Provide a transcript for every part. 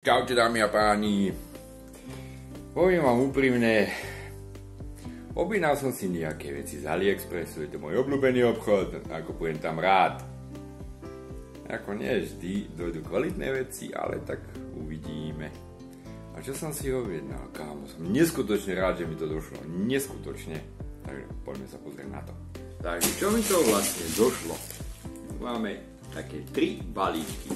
Čaute dámy a páni, poviem vám úprimne, objednal som si nejaké veci z AliExpressu, je to môj obľúbený obchod, nakupujem tam rád. Ako nie vždy dojdu kvalitné veci, ale tak uvidíme. A čo som si objednal, kámo, som neskutočne rád, že mi to došlo, neskutočne. Takže poďme sa pozrieť na to. Takže čo mi to vlastne došlo? Máme také 3 balíčky.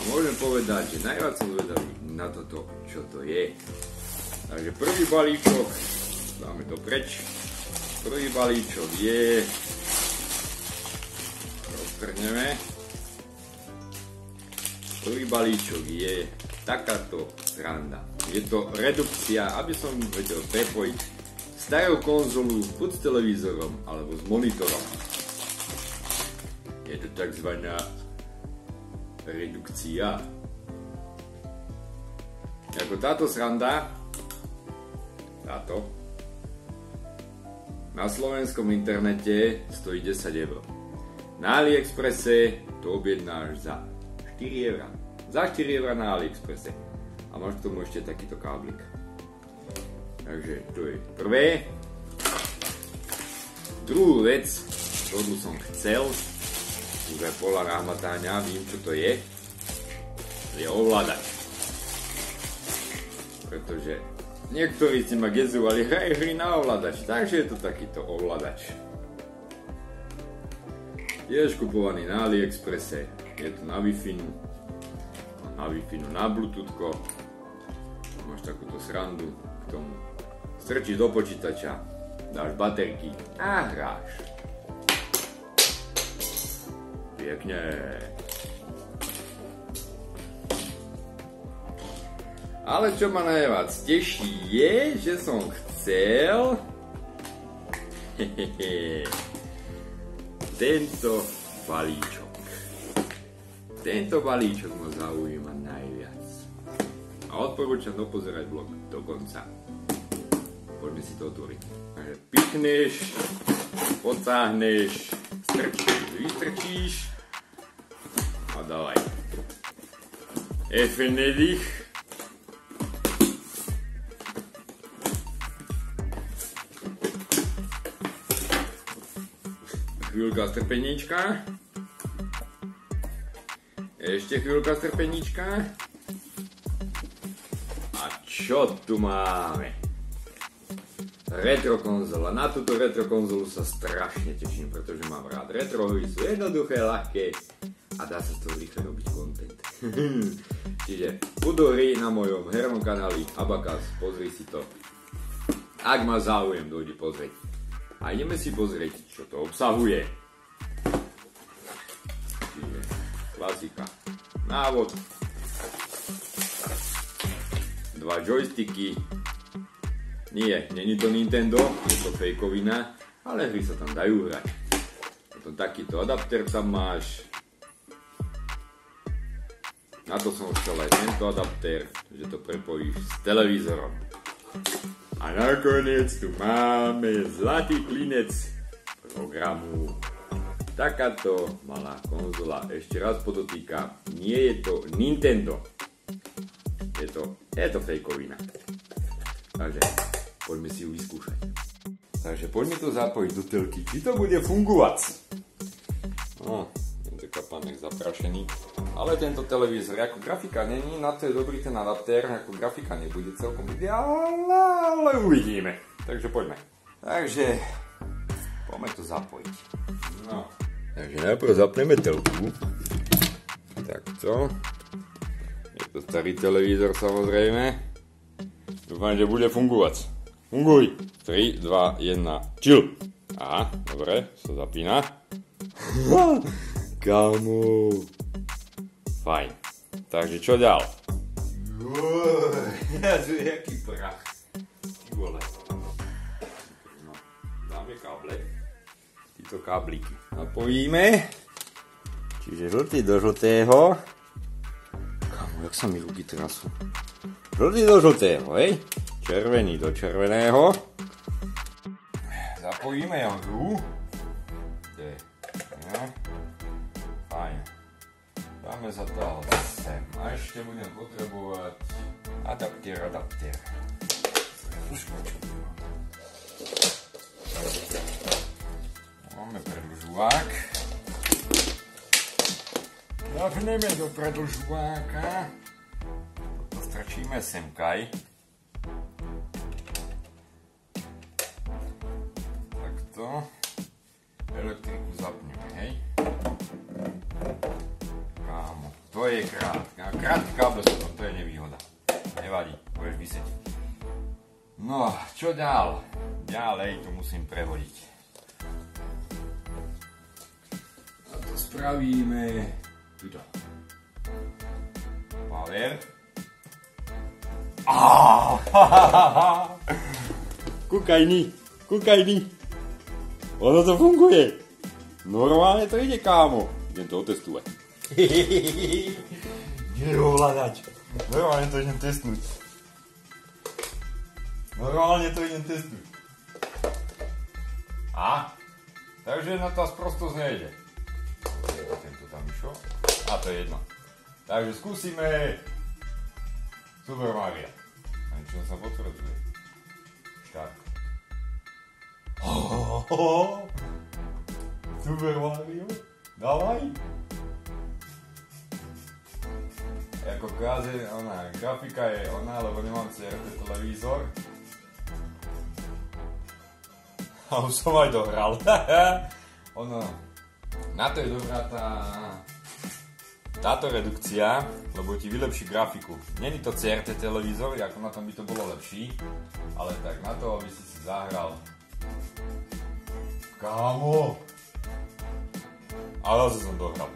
Môžem povedať, že najviac som zvedavý na toto, čo to je. Takže prvý balíčok, dáme to preč. Prvý balíčok je, roztrhneme. Prvý balíčok je takáto sranda. Je to redukcia, aby som vedel prepojiť starú konzolu buď s televízorom alebo s monitorom. Je to takzvaná redukcia. Ako táto sranda, táto, na slovenskom internete stojí 10 €. Na AliExpresse to objednáš za 4 €. Za 4 € na AliExpresse. A máš k tomu ešte takýto káblik. Takže to je prvé. Druhú vec, ktorú som chcel, už aj pola námatáňa, vím čo to je ovládač. Pretože niektorí si ma gezúvali, hraj hry na ovládač, takže je to takýto ovládač. Tiež kupovaný na AliExpresse, je to na Wi-Fi, na Bluetoothko, máš takúto srandu k tomu. Strčíš do počítača, dáš baterky a hráš. Pekne. Ale čo ma najviac teší je, že som chcel tento balíčok. Tento balíčok ma zaujíma najviac. A odporúčam dopozerať vlog do konca. Poďme si to otvoriť. Takže pichneš, potáhneš, strčíš, vystrčíš a dávaj. Efenedich. Chvíľka strpeníčka. Ešte chvíľka strpeníčka. A čo tu máme? Retro konzola. Na túto retro konzolu sa strašne teším, pretože mám rád. Retro hry sú jednoduché, ľahké a dá sa z toho rýchle robiť content. Čiže budú hry na mojom hernom kanáli Abacus, pozri si to. Ak má záujem, dojdi pozrieť. A ideme si pozrieť, čo to obsahuje. Čiže klasika. Návod. 2 joysticky. Nie, není to Nintendo, je to fejkovina, ale hry sa tam dajú hrať. Potom takýto adapter tam máš. Na to som chcel aj tento adapter, že to prepojíš s televízorom. A nakoniec tu máme zlatý klinec programu. Takáto malá konzola, ešte raz podotýkam, nie je to Nintendo. Je to fejkovina. Takže poďme si ju vyskúšať. Takže poďme to zapojiť do telky, či to bude fungovať. No, tento kapanek zaprašený. Ale tento televízor, ako grafika není, na to je dobrý ten adaptér, ako grafika nebude celkom ideálna, ale uvidíme. Takže poďme. Takže, poďme to zapojiť. No, takže najprv zapneme telku. Takto. Je to starý televízor samozrejme. Dúfam, že bude fungovať. Funguj! 3, 2, 1, chill! Aha, dobre, sa zapína. Kámo! Fajn. Takže čo ďal? Tu je jaký prach. Vole. No, dáme káble. Títo kábliky napojíme. Čiže žltý do žltého. Kámo, jak sa mi ruky trasú. Žltý do žltého, hej? Červený do červeného. Zapojíme hru. Fajn. Dáme za to sem. A ešte budem potrebovať adaptér. Máme predĺžovák. Zapneme do predĺžováka. Strčíme semkaj. Takto. Elektriku zapneme, hej. Kámo, to je krátky kábel, to je nevýhoda. Nevadí, budeš vysieť. No, čo ďal? Ďalej to musím prehodiť. A to spravíme tuto. Power. Kúkaj ni. Ono to funguje. Normálne to ide, kámo. Idem to otestovať. Kde je ovládač? Normálne to idem testnúť. A? Takže na tá sprostosť nejde. Tento tam išiel. A to je jedno. Takže skúsime Super Mario. A niečo sa potvrdzuje. Štart. Super Mario. Dávaj. Ako káže, grafika je ona, lebo nemám CRT televízor. A už som aj dohral. Na to je dobrá táto redukcia, lebo ti vylepší grafiku. Není to CRT televízor, ako na tom by to bolo lepší, ale tak na to, aby si zahral. Kámo! Ale zase som dohral.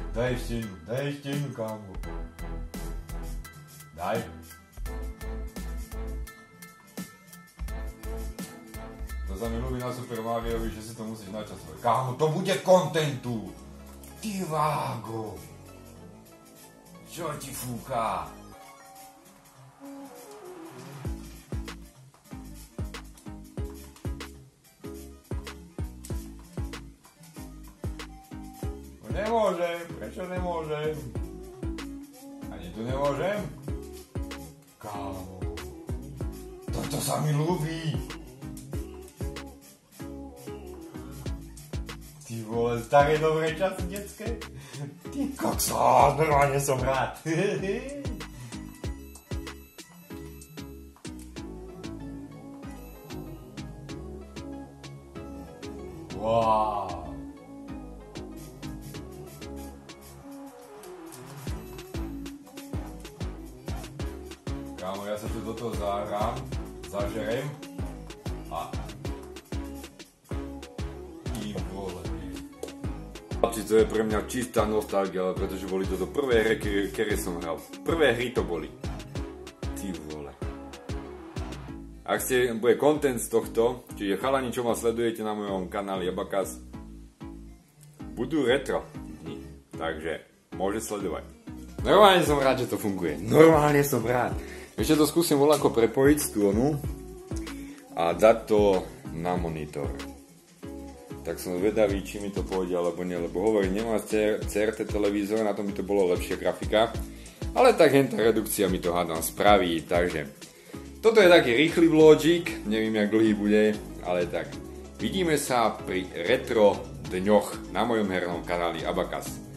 Daj ešte jednu, kámo. Daj. To sa mi ľúbi na Super Mariovi, že si to musíš načasovať. Kámo, to bude kontentu! Ty vágo! Čo ti fúka? Nemôžem, prečo nemôžem? Ani tu nemôžem? Kámo, toto sa mi ľúbi. Ty vole, staré dobré časy detské? Ty kokso, normálne som rád. Wow. Kámo, ja sa tu do toho zahrám, zažerem a... Ty vole. Chlapci, to je pre mňa čistá nostalgia, pretože boli toto prvé hry, ktoré som hral. Prvé hry to boli. Ty vole. Ak bude content z tohto, čiže chalani, čo ma sledujete na mojom kanáli Abacus, budú retro dni, takže môže sledovať. Normálne som rád, že to funguje. Normálne som rád. Ešte to skúsim voľako prepojiť z tónu a dať to na monitor. Tak som zvedavý, či mi to pôjde alebo nie, lebo hovorím, nemá CRT televízor, na tom by to bolo lepšia grafika. Ale tak tá redukcia mi to hádam spraví, takže toto je taký rýchly vlogík, neviem jak dlhý bude, ale tak vidíme sa pri retro dňoch na mojom hernom kanáli Abacus.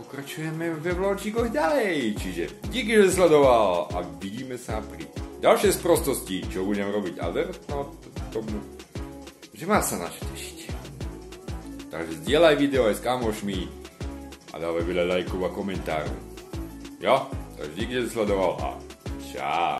Pokračujeme ve vlogíkoch ďalej, čiže díky, že sledoval a vidíme sa pri ďalšej sprostosti, čo budem robiť a verno tomu, že má sa na čo tešiť. Takže zdieľaj video aj s kamošmi a dávaj veľa lajkov a komentárov. Jo, takže díky, že sledoval a čau.